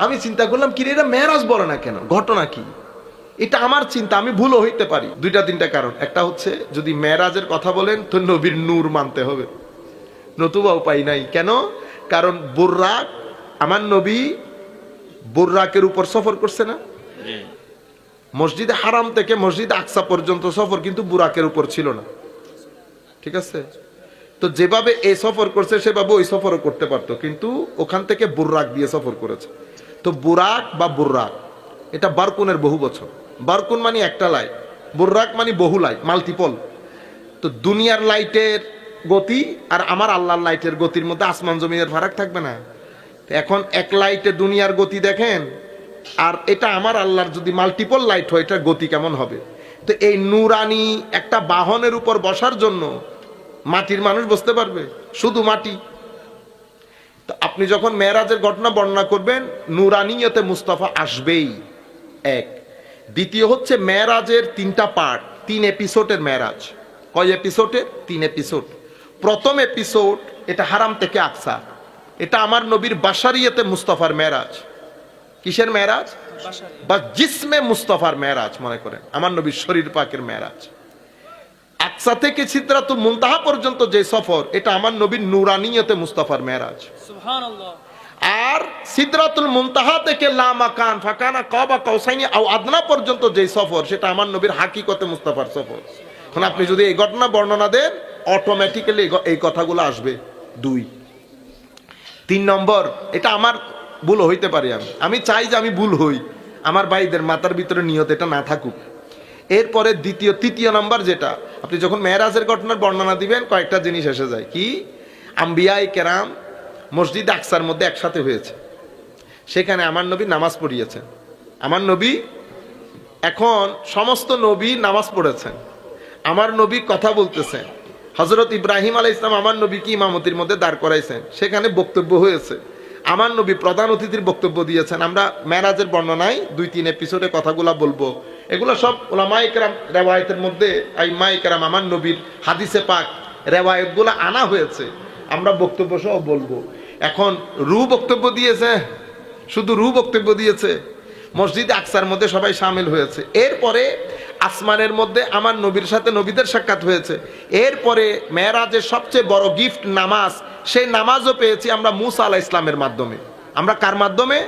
আমি চিন্তা করলাম কি রে, এটা মেরাজ বলে না কেন, ঘটনা কি? এটা আমার চিন্তা, আমি ভুলও হইতে পারি। দুইটা তিনটা কারণ। একটা হচ্ছে, যদি মেরাজের কথা বলেন তো নবীর নূর মানতে হবে, নতুবা উপায় নাই। কেন? কারণ বুররাক, আমার নবী বুররাকের উপর সফর করছে না? মসজিদে হারাম থেকে মসজিদে আকসা পর্যন্ত সফর কিন্তু বুরাকের উপর ছিল না, ঠিক আছে? তো যেভাবে এই সফর করছে সেভাবে ওই সফরও করতে পারতো, কিন্তু ওখান থেকে বুররাক দিয়ে সফর করেছে। তো বুরাক বা বুররাক এটা বারকুনের বহু বছর। বারকুন মানে একটা লাইট, বুররাক মানে বহু লাইট, মাল্টিপল। তো দুনিয়ার লাইটের গতি আর আমার আল্লাহর লাইটের গতির মধ্যে আসমান জমিনের ফারাক থাকবে না? এখন এক লাইটে দুনিয়ার গতি দেখেন, আর এটা আমার আল্লাহর যদি মাল্টিপল লাইট হয়, এটার গতি কেমন হবে? তো এই নুরানি একটা বাহনের উপর বসার জন্য মাটির মানুষ বসতে পারবে? শুধু মাটি। তো আপনি যখন মেরাজের ঘটনা বর্ণনা করবেন, নুরানিয়তে মুস্তাফা আসবেই, এক। দ্বিতীয় হচ্ছে, মেরাজের তিনটা পার্ট, 3 এপিসোডের মেরাজ। কয় এপিসোডের? 3 এপিসোড। প্রথম এপিসোড এটা হারাম থেকে আকসা, এটা আমার নবীর বাশারিয়তে মুস্তাফার মেরাজ। কিসের মেরাজ? বা জিসমে মুস্তাফার মেরাজ মনে করেন, আমার নবীর শরীর পাকের মেরাজ। আকসা থেকে সিদরাতুল মুনতাহা পর্যন্ত যে সফর, এটা আমার নবীর নুরানিয়তে মুস্তাফার মেরাজ। সুবহানাল্লাহ। আর সিদরাতুল মুনতাহা থেকে লা মাকান ফাকানা কাবা কাউসাইনি আও আদনা পর্যন্ত যে সফর, সেটা আমার নবীর হাকিকতে মুস্তাফার সফর। এখন আপনি যদি এই ঘটনা বর্ণনা দেন, অটোমেটিক্যালি এই কথাগুলো আসবে। 2 3 নম্বর, এটা আমার ভুল হইতে পারি, আমি চাই যে আমি ভুল হই, আমার ভাইদের মাথার ভিতরে নিয়ত এটা না থাকুক। এরপরে তৃতীয় নাম্বার, যেটা আপনি যখন মেরাজের ঘটনার বর্ণনা দিবেন, কয়েকটা জিনিস এসে যায়। কি? আম্বিয়ায়ে কেরাম মসজিদ আকসার মধ্যে একসাথে হয়েছে, সেখানে আমার নবী নামাজ পড়িয়েছেন। আমার নবী, এখন সমস্ত নবী নামাজ পড়েছেন, আমার নবী কথা বলতেছেন। হযরত ইব্রাহিম আলাইহিস সালাম আমার নবীকে ইমামতির মধ্যে দাঁড় করাইছেন, সেখানে বক্তব্য হয়েছে, আমার নবী প্রধান অতিথির বক্তব্য দিয়েছেন। আমরা মেরাজের বর্ণনায় 2-3 এপিসোডে কথাগুলা বলবো, এগুলো সব উলামায়ে কেরাম রিওয়ায়াতের মধ্যে, আইম্মায়ে কেরাম আমার নবীর হাদিসে পাক রিওয়ায়াতগুলো আনা হয়েছে, আমরা বক্তব্য সহ বলবো। এখন বক্তব্য দিয়েছে, শুধু বক্তব্য দিয়েছে, মসজিদে আকসার মধ্যে সবাই শামিল হয়েছে। এরপরে আসমানের মধ্যে আমার নবীর সাথে নবীদের সাক্ষাৎ হয়েছে। এরপরে মেরাজের সবচেয়ে বড় গিফট নামাজ, সেই নামাজও পেয়েছি আমরা মুসা আলাইহিস সালামের মাধ্যমে। আমরা কার মাধ্যমে?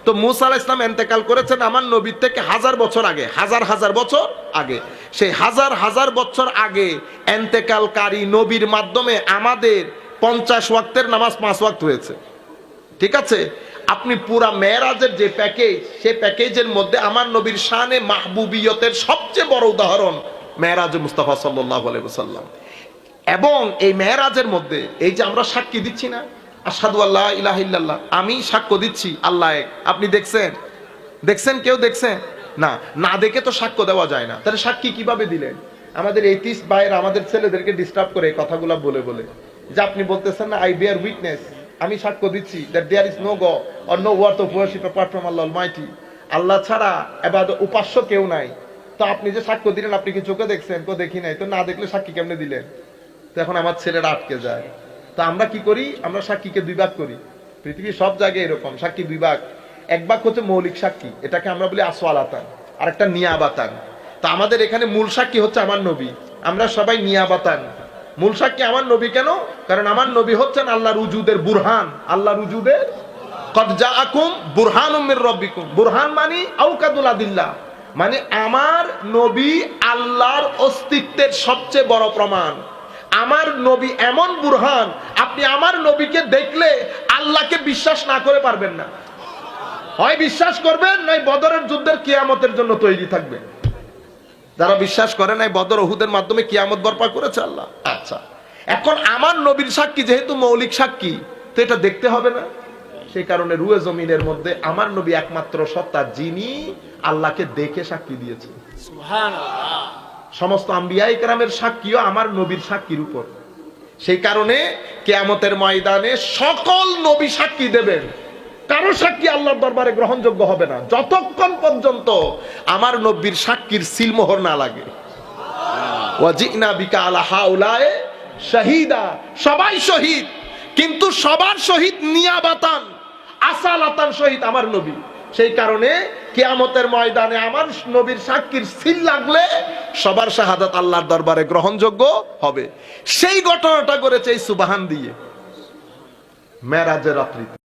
তো মুসা আলাইহিস সালাম ইন্তেকাল করেছেন আমার নবীর থেকে 1000 বছর আগে, হাজার বছর আগে। সেই হাজার বছর আগে ইন্তেকালকারী নবীর মাধ্যমে আমাদের 50 ওয়াক্তের নামাজ 5 ওয়াক্ত হয়েছে, ঠিক আছে? আপনি পুরা মেরাজের যে প্যাকেজ, সেই প্যাকেজের মধ্যে আমার নবীর শানে মাহবুবিয়তের সবচেয়ে বড় উদাহরণ মেরাজে মুস্তাফা সাল্লাল্লাহু আলাইহি ওয়াসাল্লাম। এবং এই মেরাজের মধ্যে এই যে আমরা সাক্ষী দিচ্ছি না, আশহাদু আল্লা ইলাহা ইল্লাল্লাহ, আমি সাক্ষ্য দিচ্ছি আল্লাহ এক। আপনি দেখছেন কেউ দেখছেন? না, না দেখে তো সাক্ষ্য দেওয়া যায় না। তাহলে সাক্ষী কিভাবে দিলেন? আমাদের এইথিস্ট ভাইয়েরা আমাদের ছেলেদেরকে ডিস্টার্ব করে এই কথাগুলো বলে যে আপনি বলতেছেন না, আই বেয়ার উইটনেস, আমি সাক্ষ্য দিচ্ছি that there is no God or no worth of worship apart from Allah Almighty, আল্লাহ ছাড়া ইবাদত উপাস্য কেউ নাই। তো আপনি যে সাক্ষ্য দিলেন, আপনি কি চোখে দেখছেন? কেউ দেখি নাই, তো না দেখলে সাক্ষী কেমনে দিলেন? তো এখন আমার ছেলেরা আটকে যায়। তো আমরা কি করি? আমরা সাক্ষীকে 2 ভাগ করি। পৃথিবীর সব জায়গায় এরকম, সাক্ষী 2 ভাগ। এক ভাগ হচ্ছে মৌলিক সাক্ষী, এটাকে আমরা বলি আসওয়ালাতান, আর একটা নিয়াবাতান। তো আমাদের এখানে মূল সাক্ষী হচ্ছে আমার নবী, আমরা সবাই নিয়াবাতান। মূল সাক্ষী আমার নবী। কেন? কারণ আমার নবী হচ্ছেন আল্লাহর উজুদের বুরহান, আল্লাহর উজুদের কদ জাআকুম বুরহানুম মির রাব্বিকুম। বুরহান মানে আওকাদুল আদিল্লাহ, মানে আমার নবী আল্লাহর অস্তিত্বের সবচেয়ে বড় প্রমাণ। আমার নবী এমন বুরহান, আপনি আমার নবীকে দেখলে আল্লাহকে বিশ্বাস না করে পারবেন না। হয় বিশ্বাস করবেন, নয় বদরের যুদ্ধের কিয়ামতের জন্য তৈরি থাকবেন। যারা বিশ্বাস করে নাই, বদর উহুদের মাধ্যমে কিয়ামত বরপা করেছে আল্লাহ। আচ্ছা, এখন আমার নবীর সাক্ষী যেহেতু মৌলিক সাক্ষী, তো এটা দেখতে হবে না? সেই কারণে রুয়ে জমিনের মধ্যে আমার নবী একমাত্র সত্তা, যিনি আল্লাহকে দেখে সাক্ষী দিয়েছে। সুবহানাল্লাহ। সমস্ত আম্বিয়ায়ে কেরামের সাক্ষীও আমার নবীর সাক্ষীর উপর। সেই কারণে কিয়ামতের ময়দানে সকল নবী সাক্ষী দেবেন, কারো সাক্ষী আল্লাহর দরবারে গ্রহণযোগ্য হবে না যতক্ষণ পর্যন্ত আমার নবীর সাক্ষীর সিলমোহর না লাগে। ওয়াজিনা বিকা আলা হাউলায়ে শাহীদা, সবাই শহীদ, কিন্তু সবার শহীদ নিয়াবাতান, আসালাতান শহীদ আমার নবী। সেই কারণে কিয়ামতের ময়দানে আমার নবীর সাক্ষীর সিল লাগলে সবার শাহাদাত আল্লাহর দরবারে গ্রহণযোগ্য হবে। সেই ঘটনাটা করেছে এই সুবহান দিয়ে মেরাজের রাত্রিতে।